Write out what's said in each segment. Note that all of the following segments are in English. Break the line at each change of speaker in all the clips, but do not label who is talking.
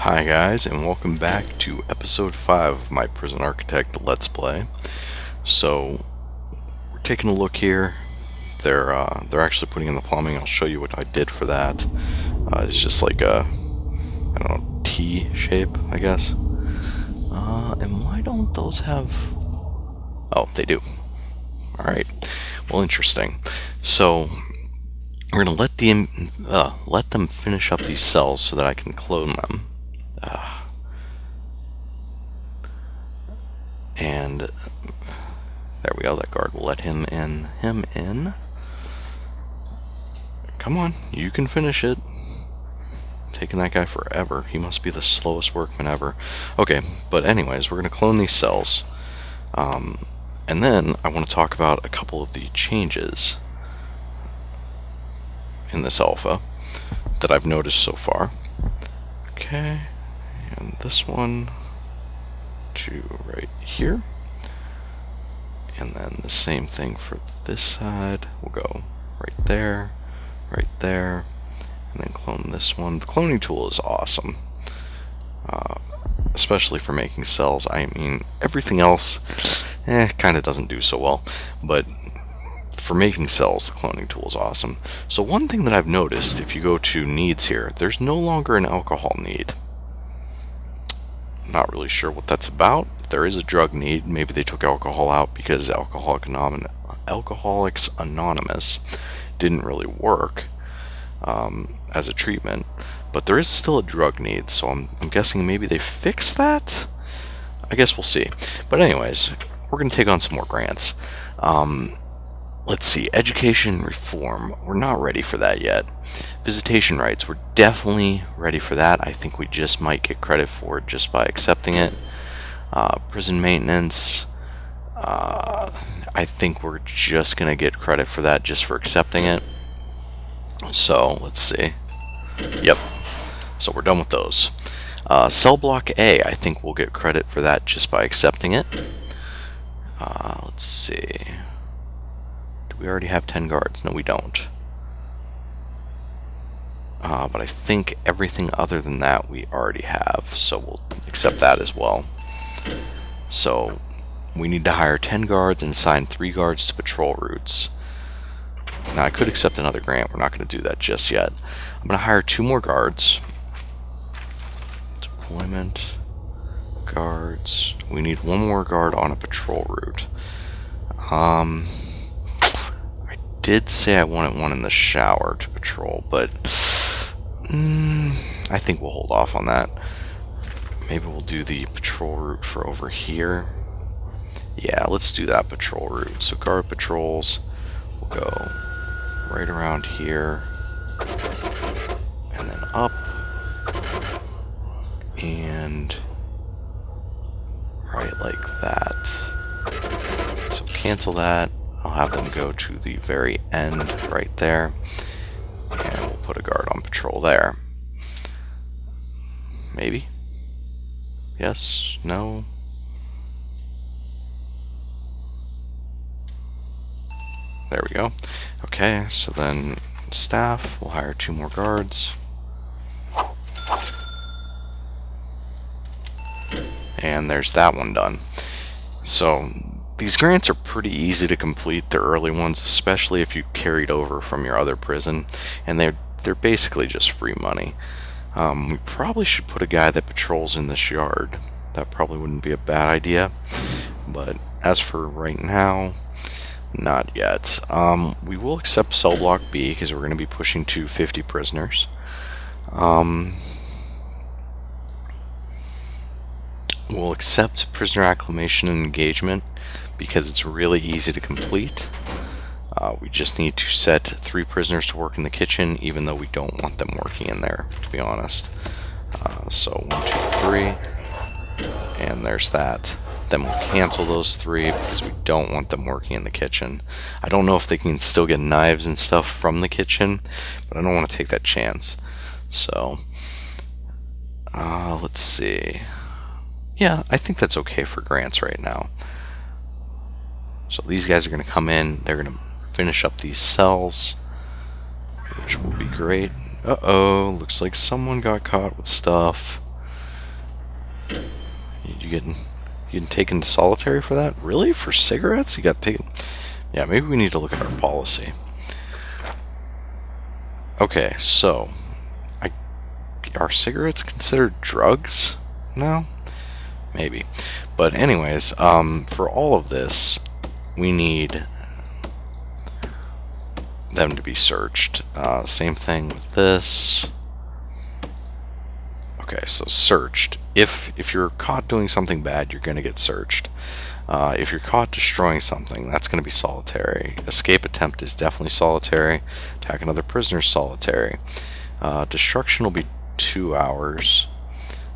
Hi guys, and welcome back to episode 5 of my Prison Architect Let's Play. So, we're taking a look here. They're actually putting in the plumbing. I'll show you what I did for that. It's just like a, I don't know, T shape, I guess. And why don't those have... Oh, they do. Alright, well, interesting. So, we're going to let them finish up these cells so that I can clone them. And there we go, that guard will let him in. Come on, you can finish it. Taking that guy forever. He must be the slowest workman ever. Okay, but anyways, we're going to clone these cells. And then I want to talk about a couple of the changes in this alpha that I've noticed so far. Okay, and this one to right here. And then the same thing for this side. We'll go right there, and then clone this one. The cloning tool is awesome, especially for making cells. I mean, everything else, kind of doesn't do so well, but for making cells, the cloning tool is awesome. So one thing that I've noticed, if you go to needs here, there's no longer an alcohol need. Not really sure what that's about. There is a drug need. Maybe they took alcohol out because Alcoholics Anonymous didn't really work as a treatment. But there is still a drug need, so I'm guessing maybe they fixed that? I guess we'll see. But anyways, we're going to take on some more grants. Let's see, education reform. We're not ready for that yet. Visitation rights, we're definitely ready for that. I think we just might get credit for it just by accepting it. Prison maintenance, I think we're just going to get credit for that just for accepting it. So, let's see. Yep. So we're done with those. Cell block A, I think we'll get credit for that just by accepting it. Let's see. Do we already have 10 guards? No, we don't. But I think everything other than that we already have, so we'll accept that as well. So we need to hire 10 guards and assign 3 guards to patrol routes. Now I could accept another grant. We're not going to do that just yet. I'm going to hire 2 more guards. Deployment guards. We need 1 more guard on a patrol route. I did say I wanted 1 in the shower to patrol, but I think we'll hold off on that. Maybe we'll do the patrol route for over here. Yeah, let's do that patrol route. So guard patrols will go right around here and then up and right like that. So cancel that. I'll have them go to the very end right there, and we'll put a guard on patrol there. Maybe? Yes? No? There we go. Okay, so then staff, we'll hire 2 more guards. And there's that one done. So these grants are pretty easy to complete, the early ones, especially if you carried over from your other prison, and they're basically just free money. We probably should put a guy that patrols in this yard. That probably wouldn't be a bad idea, but as for right now, not yet. We will accept cell block B because we're going to be pushing to 50 prisoners. We'll accept prisoner acclimation and engagement because it's really easy to complete. We just need to set 3 prisoners to work in the kitchen, even though we don't want them working in there, to be honest. So 1, 2, 3, and there's that. Then we'll cancel those 3 because we don't want them working in the kitchen. I don't know if they can still get knives and stuff from the kitchen, but I don't want to take that chance. So, let's see. Yeah, I think that's okay for grants right now. So these guys are going to come in, they're going to finish up these cells, which will be great. Uh-oh, looks like someone got caught with stuff. You getting taken to solitary for that? Really? For cigarettes? You got taken? Yeah, maybe we need to look at our policy. Okay, so are cigarettes considered drugs? No? Maybe. But anyways, for all of this, we need them to be searched. Same thing with this. Okay, so searched. If you're caught doing something bad, you're going to get searched. If you're caught destroying something, that's going to be solitary. Escape attempt is definitely solitary. Attack another prisoner is solitary. Destruction will be 2 hours.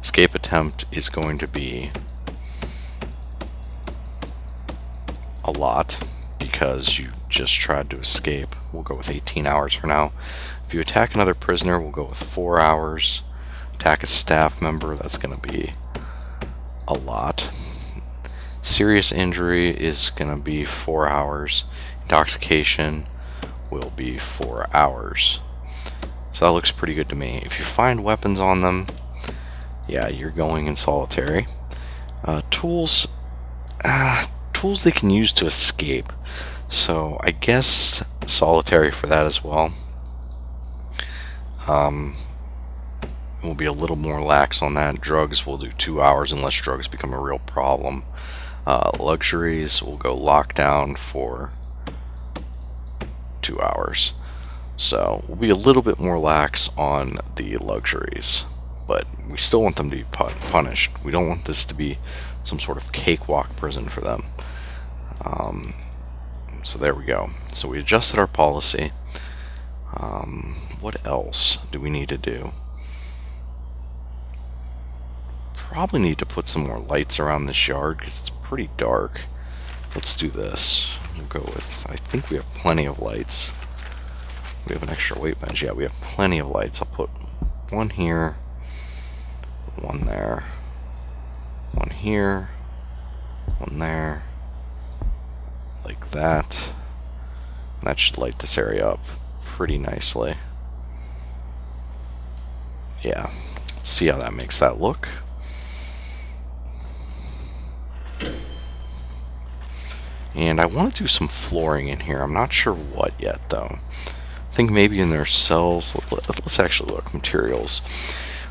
Escape attempt is going to be a lot because you just tried to escape. We'll go with 18 hours for now. If you attack another prisoner, we'll go with 4 hours. Attack a staff member, that's going to be a lot. Serious injury is going to be 4 hours. Intoxication will be 4 hours. So that looks pretty good to me. If you find weapons on them, yeah, you're going in solitary. Tools they can use to escape. So I guess solitary for that as well. We'll be a little more lax on that. Drugs will do 2 hours unless drugs become a real problem. Luxuries will go lockdown for 2 hours. So we'll be a little bit more lax on the luxuries, but we still want them to be punished. We don't want this to be some sort of cakewalk prison for them. So there we go. So we adjusted our policy. What else do we need to do? Probably need to put some more lights around this yard because it's pretty dark. Let's do this. We'll go with, I think we have plenty of lights. We have an extra weight bench. Yeah, we have plenty of lights. I'll put one here, one there, one here, one there, like that. And that should light this area up pretty nicely. Yeah, let's see how that makes that look. And I want to do some flooring in here. I'm not sure what yet, though. I think maybe in their cells. Let's actually look. Materials.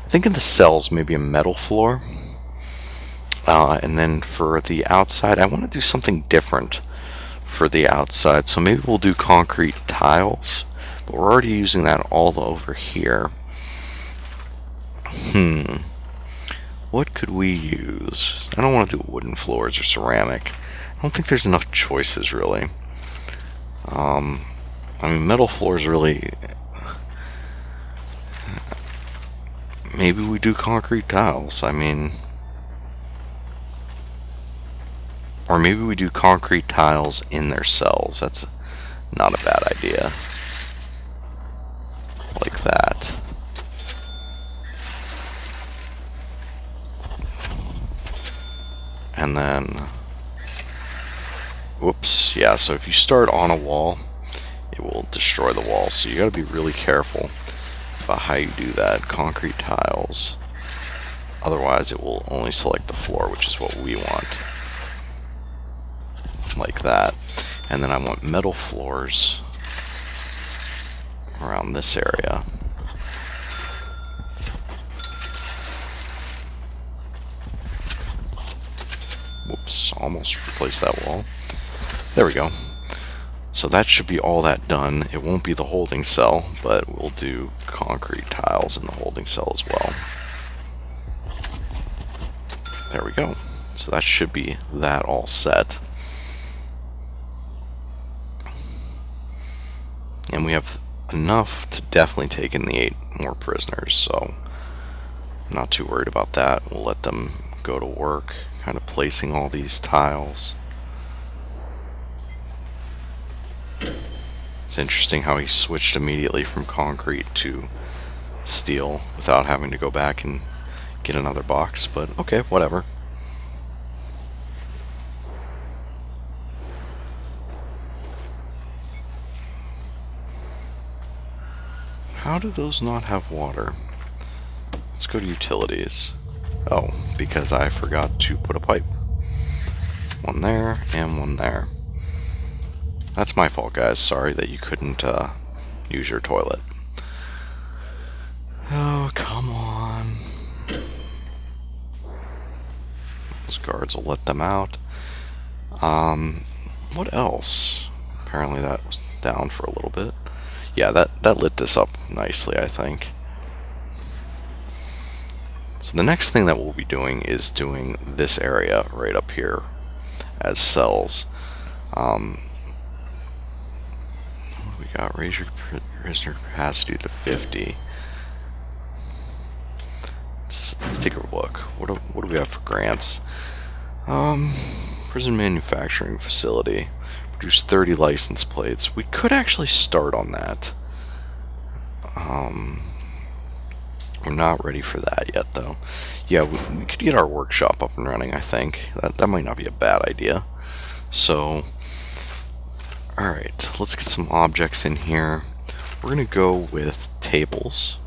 I think in the cells, maybe a metal floor. And then for the outside, I want to do something different for the outside. So maybe we'll do concrete tiles. But we're already using that all over here. What could we use? I don't want to do wooden floors or ceramic. I don't think there's enough choices, really. I mean, metal floors really... Maybe we do concrete tiles. I mean... Or maybe we do concrete tiles in their cells. That's not a bad idea. Like that. And then... Whoops, yeah, so if you start on a wall, it will destroy the wall. So you gotta be really careful about how you do that. Concrete tiles. Otherwise, it will only select the floor, which is what we want. Like that. And then I want metal floors around this area. Whoops, almost replaced that wall. There we go. So that should be all that done. It won't be the holding cell, but we'll do concrete tiles in the holding cell as well. There we go. So that should be that all set. And we have enough to definitely take in the 8 more prisoners, so I'm not too worried about that. We'll let them go to work, kind of placing all these tiles. It's interesting how he switched immediately from concrete to steel without having to go back and get another box, but okay, whatever. How do those not have water? Let's go to utilities. Oh, because I forgot to put a pipe. One there, and one there. That's my fault, guys. Sorry that you couldn't use your toilet. Oh, come on. Those guards will let them out. What else? Apparently that was down for a little bit. Yeah, that lit this up nicely, I think. So the next thing that we'll be doing is doing this area right up here as cells. We got raise your prisoner capacity to 50. Let's take a look. What do we have for grants? Prison manufacturing facility. Produce 30 license plates. We could actually start on that. We're not ready for that yet, though. Yeah, we could get our workshop up and running, I think. That might not be a bad idea. So, alright, let's get some objects in here. We're going to go with tables.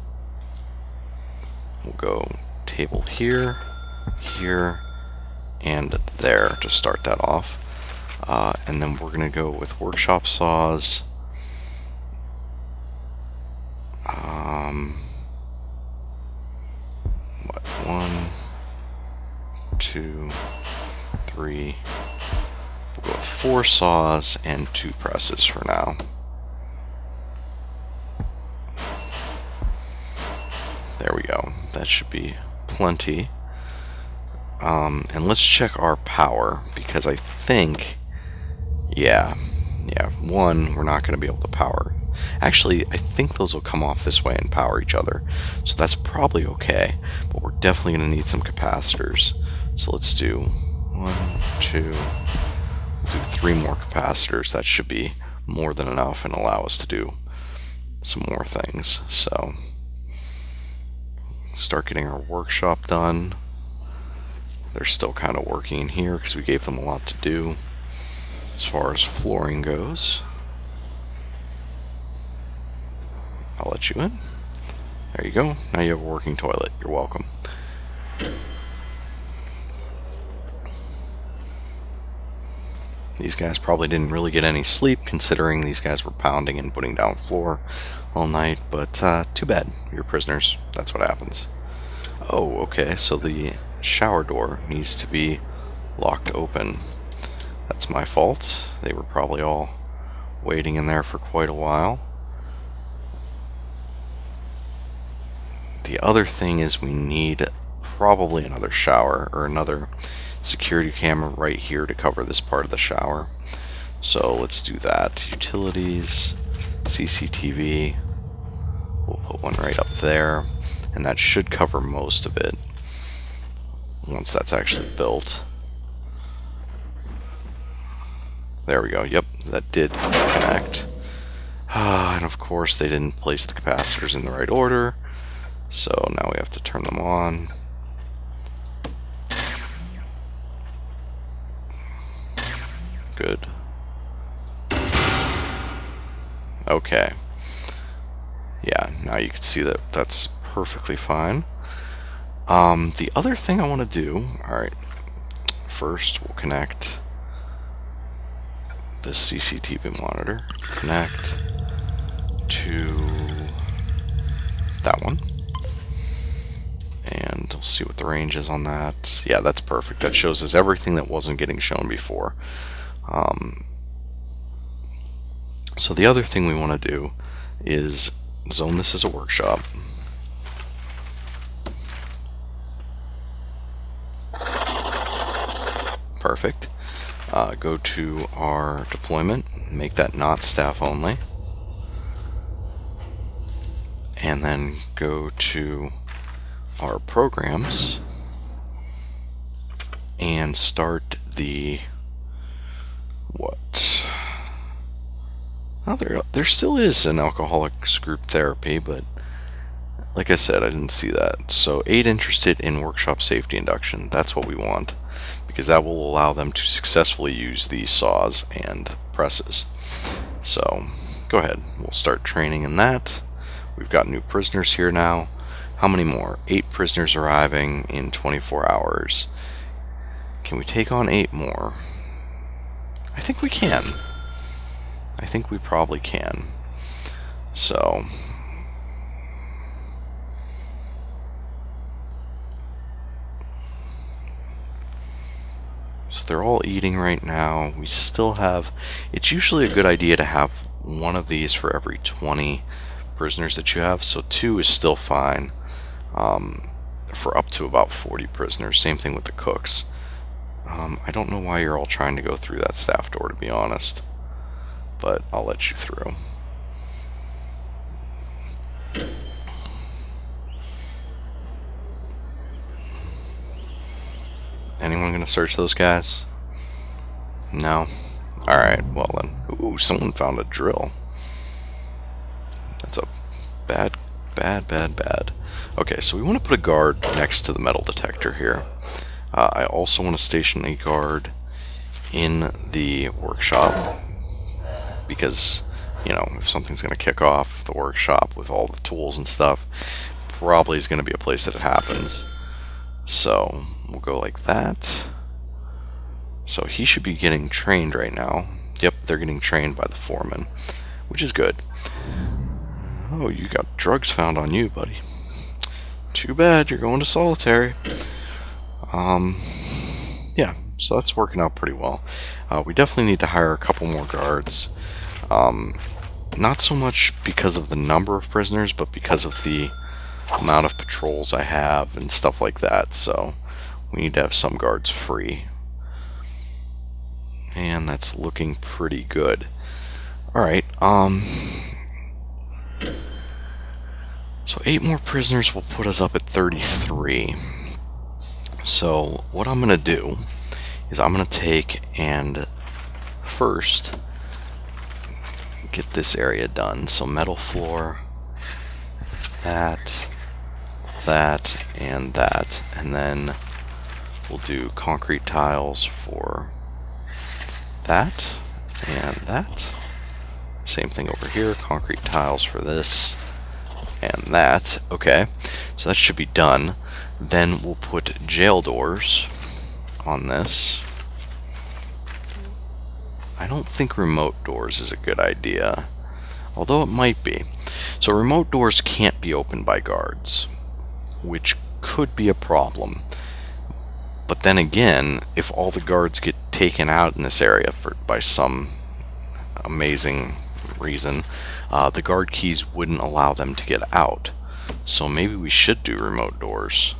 We'll go table here, here, and there to start that off. And then we're going to go with workshop saws. What? 1, 2, 3. We'll go with 4 saws and 2 presses for now. There we go. That should be plenty. And let's check our power, because I think, yeah, 1, we're not going to be able to power. Actually, I think those will come off this way and power each other, so that's probably okay, but we're definitely going to need some capacitors. So let's do 1, 2, we'll do 3 more capacitors. That should be more than enough and allow us to do some more things. So start getting our workshop done. They're still kind of working in here because we gave them a lot to do as far as flooring goes. I'll let you in. There you go. Now you have a working toilet. You're welcome. These guys probably didn't really get any sleep, considering these guys were pounding and putting down floor all night, but too bad. You're prisoners. That's what happens. Oh, okay, so the shower door needs to be locked open. That's my fault. They were probably all waiting in there for quite a while. The other thing is we need probably another shower or another security camera right here to cover this part of the shower. So let's do that. Utilities, CCTV. We'll put one right up there, and that should cover most of it once that's actually built. There we go. Yep, that did connect. And of course they didn't place the capacitors in the right order, so now we have to turn them on. Good. Okay. Yeah, now you can see that that's perfectly fine. The other thing I want to do, alright, first we'll connect this CCTV monitor, connect to that one, and we'll see what the range is on that. Yeah, that's perfect. That shows us everything that wasn't getting shown before. So the other thing we want to do is zone this as a workshop. Perfect. Go to our deployment, make that not staff only, and then go to our programs and start the what? Oh, there still is an alcoholics group therapy, but like I said, I didn't see that. So aid interested in workshop safety induction. That's what we want, because that will allow them to successfully use these saws and presses. So go ahead, we'll start training in that. We've got new prisoners here now, How many more? 8 prisoners arriving in 24 hours. Can we take on 8 more? I think we can. I think we probably can. So they're all eating right now. We still have, it's usually a good idea to have one of these for every 20 prisoners that you have, so 2 is still fine for up to about 40 prisoners. Same thing with the cooks. I don't know why you're all trying to go through that staff door, to be honest, but I'll let you through. Anyone gonna search those guys? No? Alright, well then. Ooh, someone found a drill. That's a bad. Okay, so we want to put a guard next to the metal detector here. I also want to station a guard in the workshop, because, you know, if something's going to kick off the workshop with all the tools and stuff, probably is going to be a place that it happens. So we'll go like that. So he should be getting trained right now. Yep, they're getting trained by the foreman, which is good. Oh, you got drugs found on you, buddy. Too bad, you're going to solitary. Yeah, so that's working out pretty well. We definitely need to hire a couple more guards. Not so much because of the number of prisoners, but because of the amount of patrols I have and stuff like that. So we need to have some guards free. And that's looking pretty good. Alright, so 8 more prisoners will put us up at 33. So what I'm going to do is I'm going to take and first get this area done. So metal floor, that, and that. And then we'll do concrete tiles for that and that. Same thing over here, concrete tiles for this and that. Okay, so that should be done. Then we'll put jail doors on this. I don't think remote doors is a good idea, although it might be. So remote doors can't be opened by guards, which could be a problem. But then again, if all the guards get taken out in this area by some amazing reason, the guard keys wouldn't allow them to get out. So maybe we should do remote doors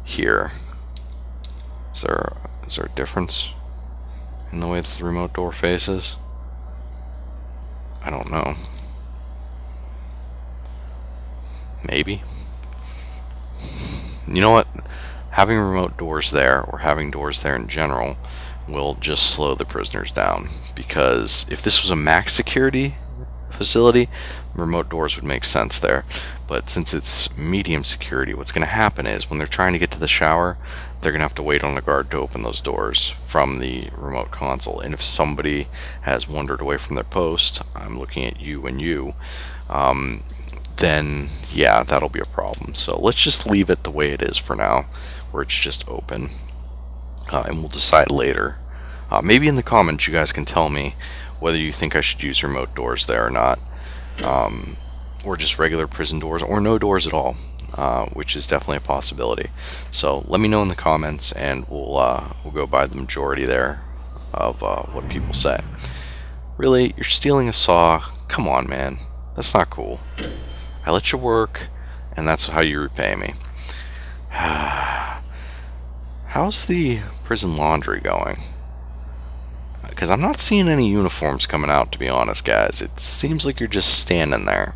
here. Is there a difference in the way that the remote door faces? I don't know. Maybe. You know what? Having remote doors there, or having doors there in general, will just slow the prisoners down. Because if this was a max security facility, remote doors would make sense there. But since it's medium security, what's going to happen is when they're trying to get to the shower, they're going to have to wait on a guard to open those doors from the remote console. And if somebody has wandered away from their post, I'm looking at you and you, then yeah, that'll be a problem. So let's just leave it the way it is for now, where it's just open. And we'll decide later. Maybe in the comments you guys can tell me whether you think I should use remote doors there or not. Or just regular prison doors, or no doors at all, which is definitely a possibility. So let me know in the comments, and we'll go by the majority there of what people say. Really, you're stealing a saw? Come on, man. That's not cool. I let you work, and that's how you repay me. How's the prison laundry going? Because I'm not seeing any uniforms coming out, to be honest, guys. It seems like you're just standing there.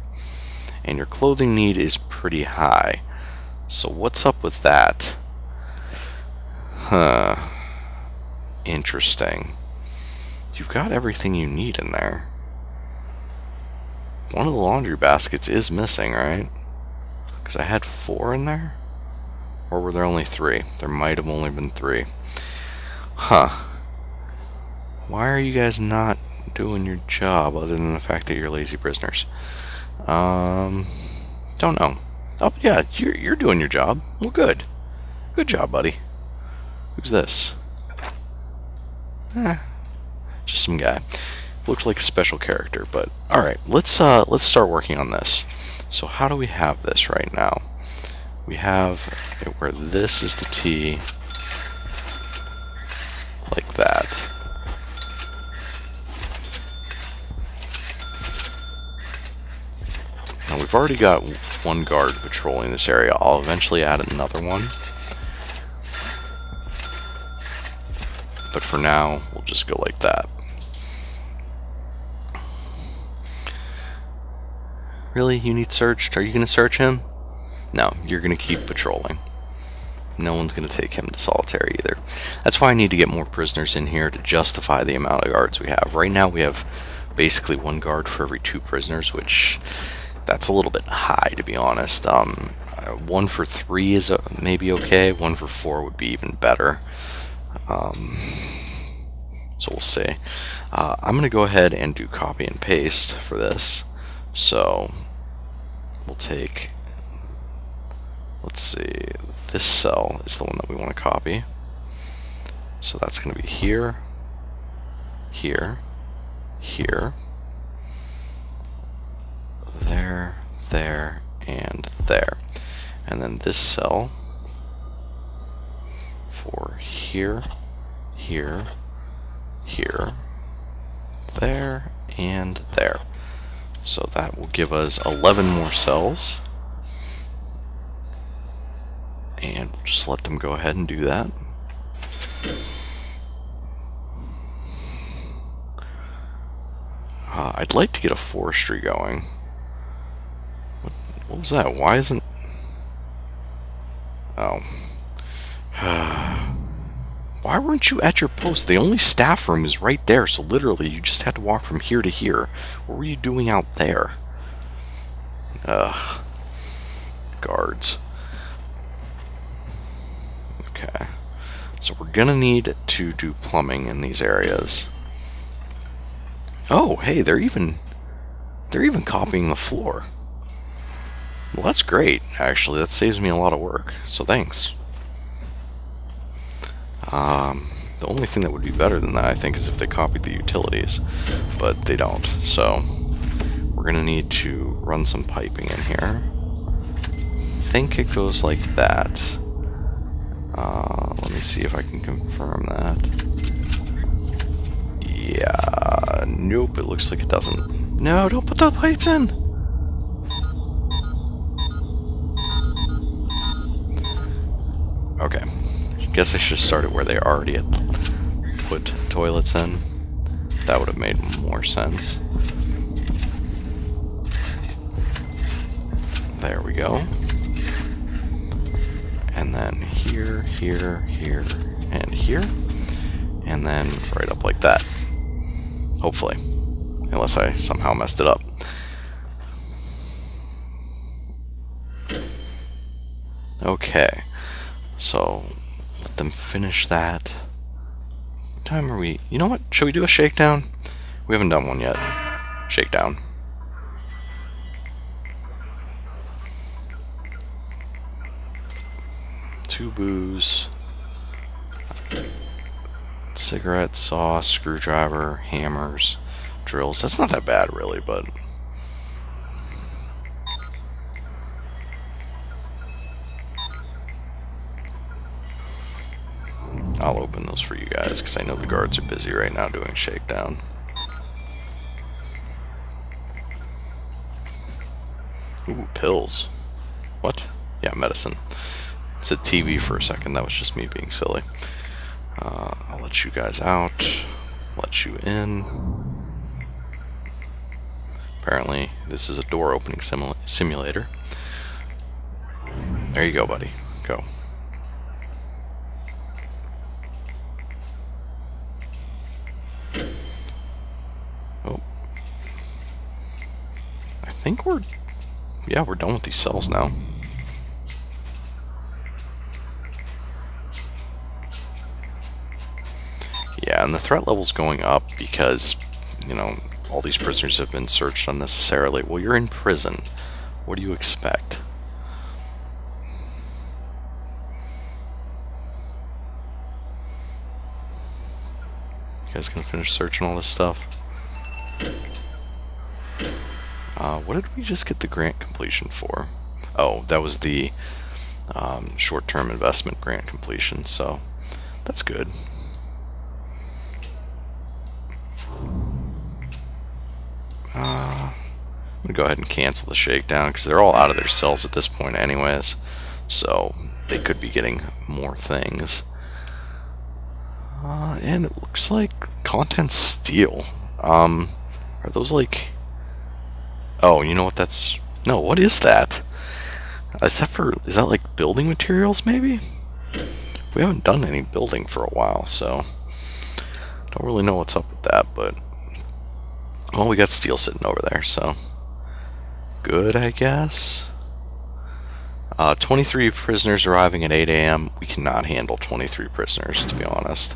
And your clothing need is pretty high. So what's up with that? Huh. Interesting. You've got everything you need in there. One of the laundry baskets is missing, right? Because I had 4 in there? Or were there only 3? There might have only been 3. Huh. Why are you guys not doing your job other than the fact that you're lazy prisoners? Don't know. Oh, yeah, you're doing your job. Well, good. Good job, buddy. Who's this? Just some guy. Looked like a special character, but alright, let's start working on this. So how do we have this right now? We have it where this is the T, like that. Now we've already got one guard patrolling this area. I'll eventually add another one. But for now, we'll just go like that. Really? You need searched? Are you going to search him? No, you're going to keep patrolling. No one's going to take him to solitary either. That's why I need to get more prisoners in here to justify the amount of guards we have. Right now we have basically one guard for every 2 prisoners, which that's a little bit high, to be honest. 1 for 3 is maybe okay. 1 for 4 would be even better. So we'll see. I'm going to go ahead and do copy and paste for this. So we'll take, let's see, this cell is the one that we want to copy. So that's going to be here, here, here, there, there, and there. And then this cell for here, here, here, there, and there. So that will give us 11 more cells. And we'll just let them go ahead and do that. I'd like to get a forestry going. What was that? Why isn't... Oh. Why weren't you at your post? The only staff room is right there, so literally you just had to walk from here to here. What were you doing out there? Ugh. Guards. Okay. So we're gonna need to do plumbing in these areas. Oh, hey, they're even copying the floor. Well, that's great, actually. That saves me a lot of work, so thanks. The only thing that would be better than that, I think, is if they copied the utilities, but they don't. So we're going to need to run some piping in here. I think it goes like that. Let me see if I can confirm that. Yeah, nope, it looks like it doesn't. No, don't put the pipes in! Okay. Guess I should have started where they already had put toilets in. That would have made more sense. There we go. And then here, here, here, and here. And then right up like that. Hopefully. Unless I somehow messed it up. Okay. So... let them finish that. What time are we? You know what? Should we do a shakedown? We haven't done one yet. Shakedown. Two booze. Cigarette, saw, screwdriver, hammers, drills. That's not that bad, really, but... I'll open those for you guys, because I know the guards are busy right now doing shakedown. Ooh, pills. What? Yeah, medicine. It said TV for a second, that was just me being silly. I'll let you guys out. Let you in. Apparently, this is a door opening simulator. There you go, buddy. Go. Oh. I think we're done with these cells now. Yeah, and the threat level's going up because, you know, all these prisoners have been searched unnecessarily. Well, you're in prison. What do you expect? guys gonna finish searching all this stuff? What did we just get the grant completion for? Oh, that was the short-term investment grant completion, so that's good. I'm gonna go ahead and cancel the shakedown because they're all out of their cells at this point anyways, so they could be getting more things. And it looks like content steel. Are those like... Oh, you know what that's... No, what is that? Except for... Is that like building materials, maybe? We haven't done any building for a while, so... Don't really know what's up with that, but... Well, we got steel sitting over there, so... Good, I guess? 23 prisoners arriving at 8 a.m. We cannot handle 23 prisoners, to be honest.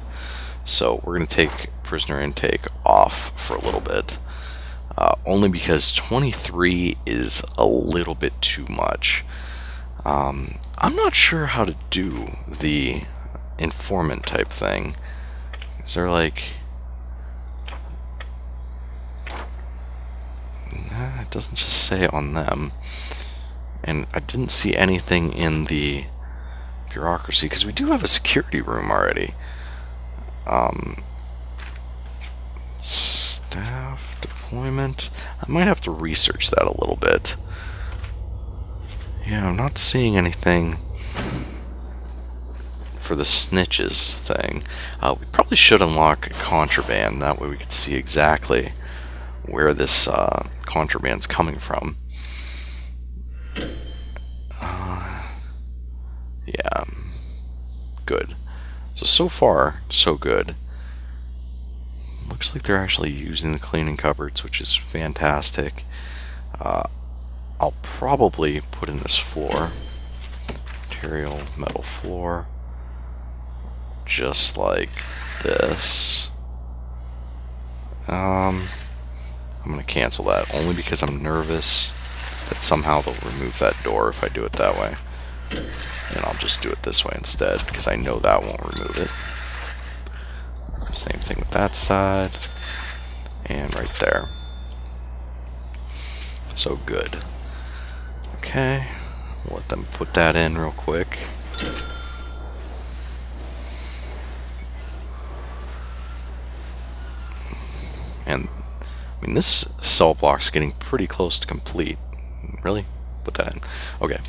So we're going to take prisoner intake off for a little bit. Only because 23 is a little bit too much. I'm not sure how to do the informant type thing. Is there like... Nah, it doesn't just say on them. And I didn't see anything in the bureaucracy, because we do have a security room already. Staff deployment. I might have to research that a little bit. Yeah, I'm not seeing anything for the snitches thing. We probably should unlock contraband. That way we could see exactly where this contraband's coming from. Yeah, good. So far, so good. Looks like they're actually using the cleaning cupboards, which is fantastic. I'll probably put in this floor. Material, metal floor. Just like this. I'm going to cancel that, only because I'm nervous that somehow they'll remove that door if I do it that way. And I'll just do it this way instead, because I know that won't remove it. Same thing with that side. And right there. So good. Okay. We'll let them put that in real quick. And, I mean, this cell block's getting pretty close to complete. Really? Put that in. Okay.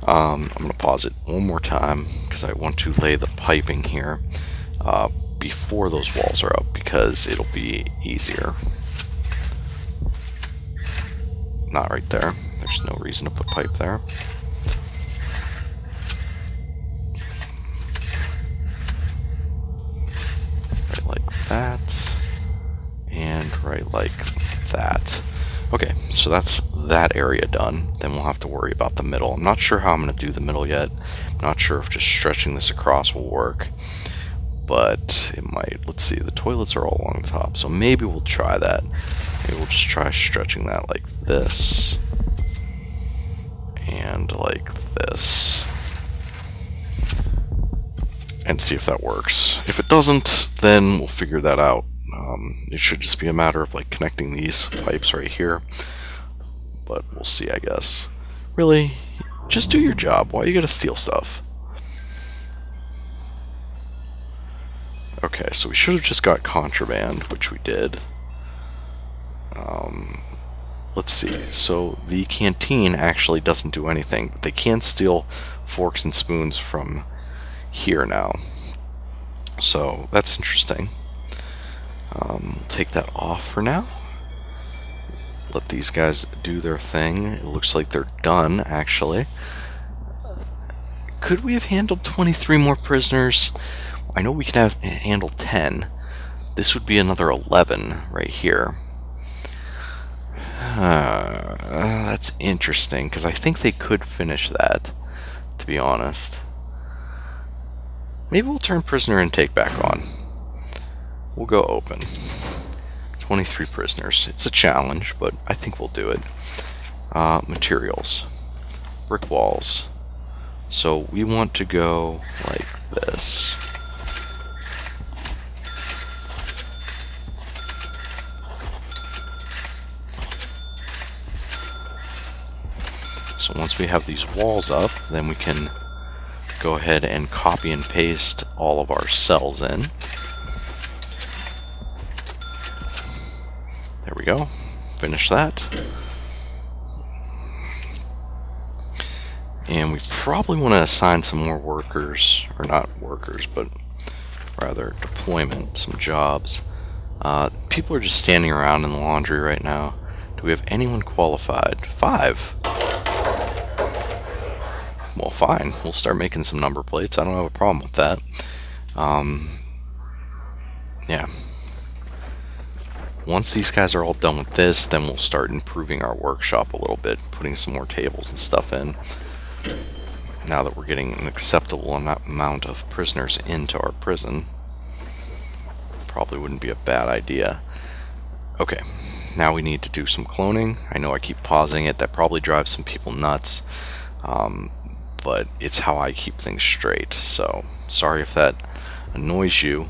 I'm going to pause it one more time because I want to lay the piping here before those walls are up, because it'll be easier. Not right there. There's no reason to put pipe there. Right like that. And right like that. Okay, so that's that area done. Then we'll have to worry about the middle. I'm not sure how I'm going to do the middle yet. I'm not sure if just stretching this across will work. But it might. Let's see, the toilets are all along the top, so maybe we'll try that. Maybe we'll just try stretching that like this. And like this. And see if that works. If it doesn't, then we'll figure that out. It should just be a matter of like connecting these pipes right here. But we'll see, I guess. Really? Just do your job. Why you gotta steal stuff? Okay, so we should have just got contraband, which we did. Let's see. So the canteen actually doesn't do anything, but they can steal forks and spoons from here now. So that's interesting. We'll take that off for now. Let these guys do their thing. It looks like they're done, actually. Could we have handled 23 more prisoners? I know we could have handled 10. This would be another 11 right here. That's interesting, because I think they could finish that, to be honest. Maybe we'll turn prisoner intake back on. We'll go open. 23 prisoners. It's a challenge, but I think we'll do it. Materials. Brick walls. So we want to go like this. So once we have these walls up, then we can go ahead and copy and paste all of our cells in. There we go. Finish that. And we probably want to assign some more workers, or not workers, but rather deployment, some jobs. People are just standing around in the laundry right now. Do we have anyone qualified? 5. Well, fine. We'll start making some number plates. I don't have a problem with that. Yeah. Once these guys are all done with this, then we'll start improving our workshop a little bit, putting some more tables and stuff in. Now that we're getting an acceptable amount of prisoners into our prison, probably wouldn't be a bad idea. Okay, now we need to do some cloning. I know I keep pausing it. That probably drives some people nuts, but it's how I keep things straight. So sorry if that annoys you.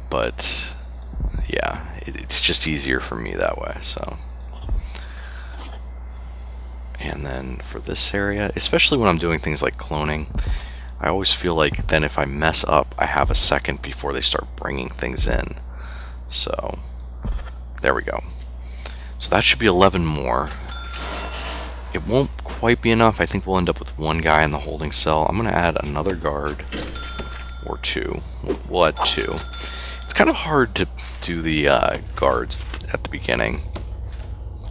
But yeah, it's just easier for me that way. So, and then for this area, especially when I'm doing things like cloning, I always feel like then if I mess up, I have a second before they start bringing things in. So there we go. So that should be 11 more. It won't quite be enough. I think we'll end up with 1 guy in the holding cell. I'm going to add another guard or 2. We'll add 2. It's kind of hard to do the guards at the beginning.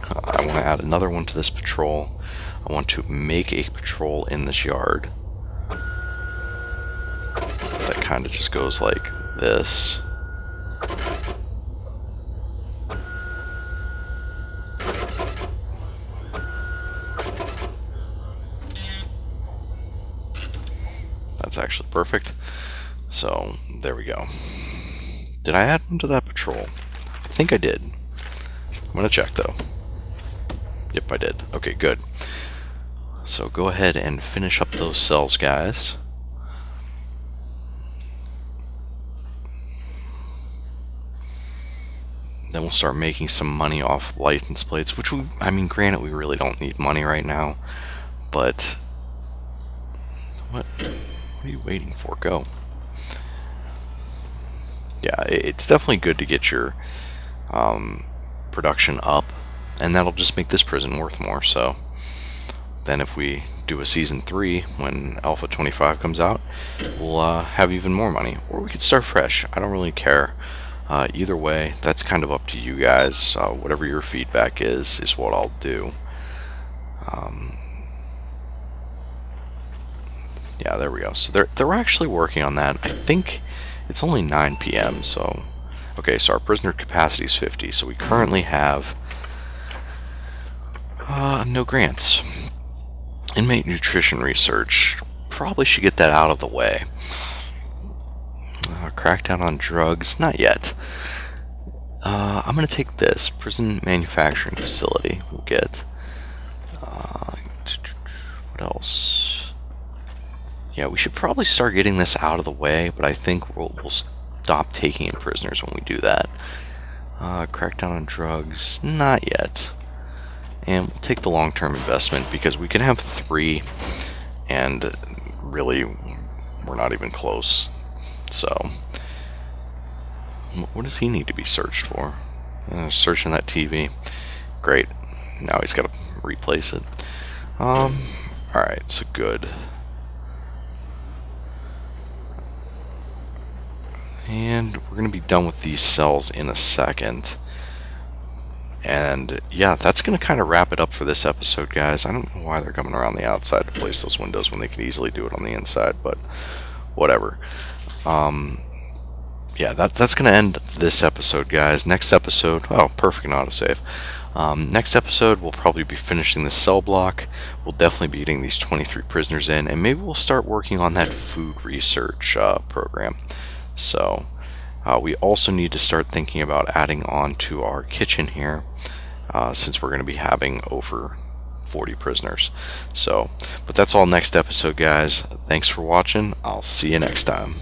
I want to add another one to this patrol. I want to make a patrol in this yard. That kind of just goes like this. That's actually perfect. So there we go. Did I add them to that patrol? I think I did. I'm gonna check though. Yep, I did. Okay, good. So go ahead and finish up those cells, guys. Then we'll start making some money off license plates, which I mean, granted, we really don't need money right now, but what are you waiting for? Go. Yeah, it's definitely good to get your production up, and that'll just make this prison worth more. So then if we do a season 3 when Alpha 25 comes out, we'll have even more money, or we could start fresh. I don't really care. Either way, that's kind of up to you guys. Whatever your feedback is what I'll do. Yeah, there we go. So they're actually working on that. I think it's only 9 p.m. So, okay, so our prisoner capacity is 50. So we currently have no grants. Inmate nutrition research. Probably should get that out of the way. Crackdown on drugs. Not yet. I'm going to take this. Prison manufacturing facility. We'll get. What else? Yeah, we should probably start getting this out of the way, but I think we'll stop taking in prisoners when we do that. Crackdown on drugs. Not yet. And we'll take the long-term investment because we can have 3, and really, we're not even close. So, what does he need to be searched for? Searching that TV. Great. Now he's got to replace it. Alright, so good. And we're going to be done with these cells in a second. And yeah, that's going to kind of wrap it up for this episode, guys. I don't know why they're coming around the outside to place those windows when they can easily do it on the inside, but whatever. Yeah, that's going to end this episode, guys. Next episode, oh, perfect autosave. Next episode, we'll probably be finishing the cell block. We'll definitely be getting these 23 prisoners in, and maybe we'll start working on that food research program. So, we also need to start thinking about adding on to our kitchen here, since we're going to be having over 40 prisoners. So, but that's all next episode, guys. Thanks for watching. I'll see you next time.